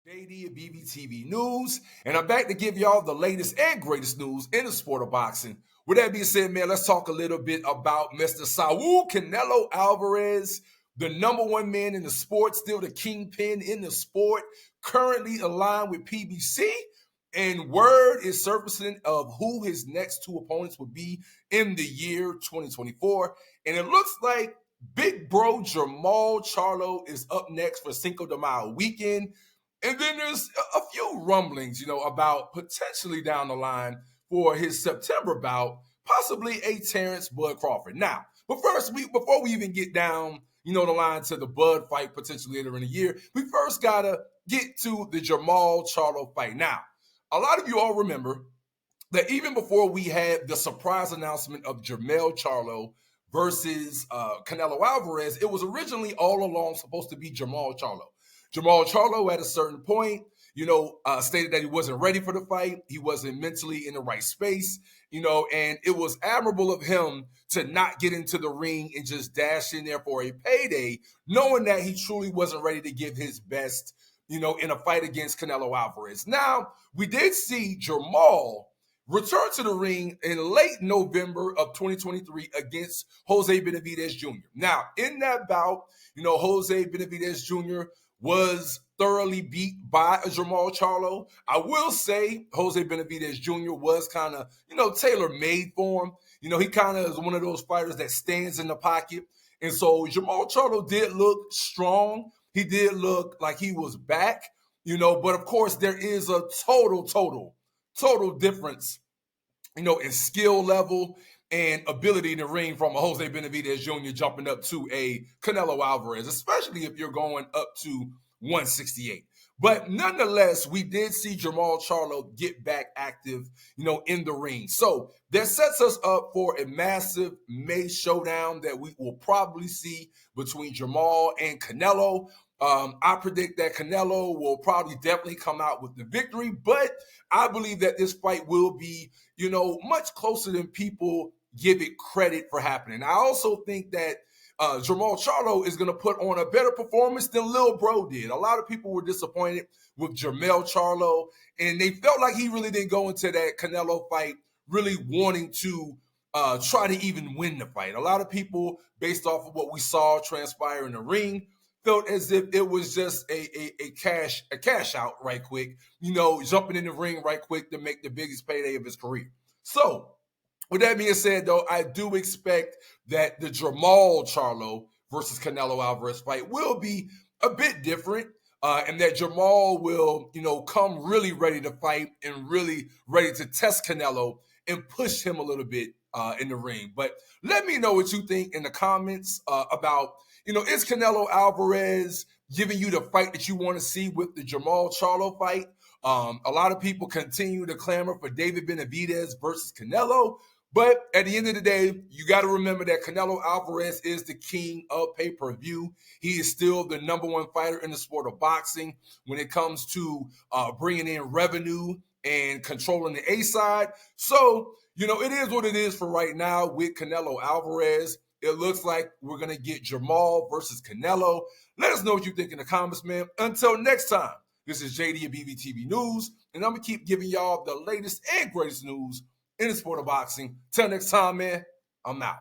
JD at Bvtnews, and I'm back to give y'all the latest and greatest news in the sport of boxing. With that being said, man, let's talk a little bit about Mr. Saul Canelo Alvarez, the number one man in the sport, still the kingpin in the sport, currently aligned with PBC, and word is surfacing of who his next two opponents will be in the year 2024, and it looks like big bro Jermall Charlo is up next for Cinco De Mayo weekend. And then there's a few rumblings, about potentially down the line for his September bout, possibly a Terence Crawford. Now, but first, before we even get down, the line to the Bud fight potentially later in the year, we first gotta get to the Jermall Charlo fight. Now, a lot of you all remember that even before we had the surprise announcement of Jermall Charlo versus Canelo Alvarez, it was originally all along supposed to be Jermall Charlo. Jermall Charlo at a certain point, stated that he wasn't ready for the fight. He wasn't mentally in the right space, and it was admirable of him to not get into the ring and just dash in there for a payday, knowing that he truly wasn't ready to give his best, in a fight against Canelo Alvarez. Now, we did see Jermall return to the ring in late November of 2023 against Jose Bvtvnews Jr. Now, in that bout, Jose Bvtvnews Jr. was thoroughly beat by a Jermall Charlo. I will say Jose Bvtvnews Jr. was kind of, tailor-made for him. He kind of is one of those fighters that stands in the pocket. And so Jermall Charlo did look strong. He did look like he was back, but of course there is a total difference, in skill level and ability in the ring from a Jose Bvtvnews Jr. jumping up to a Canelo Alvarez, especially if you're going up to 168. But nonetheless, we did see Jermall Charlo get back active, in the ring. So that sets us up for a massive May showdown that we will probably see between Jermall and Canelo. I predict that Canelo will probably definitely come out with the victory, but I believe that this fight will be, much closer than people give it credit for happening. I also think that Jermall Charlo is going to put on a better performance than Lil Bro did. A lot of people were disappointed with Jermall Charlo, and they felt like he really didn't go into that Canelo fight really wanting to try to even win the fight. A lot of people, based off of what we saw transpire in the ring, felt as if it was just a cash out right quick, jumping in the ring right quick to make the biggest payday of his career. So, with that being said, though, I do expect that the Jermall Charlo versus Canelo Alvarez fight will be a bit different, and that Jermall will, come really ready to fight and really ready to test Canelo and push him a little bit in the ring. But let me know what you think in the comments about, is Canelo Alvarez giving you the fight that you want to see with the Jermall Charlo fight? A lot of people continue to clamor for David Benavidez versus Canelo. But at the end of the day, you got to remember that Canelo Alvarez is the king of pay-per-view. He is still the number one fighter in the sport of boxing when it comes to bringing in revenue and controlling the A side. So, it is what it is for right now with Canelo Alvarez. It looks like we're going to get Jermall versus Canelo. Let us know what you think in the comments, man. Until next time, this is JD at Bvtnews, and I'm going to keep giving y'all the latest and greatest news in the sport of boxing. Till next time, man, I'm out.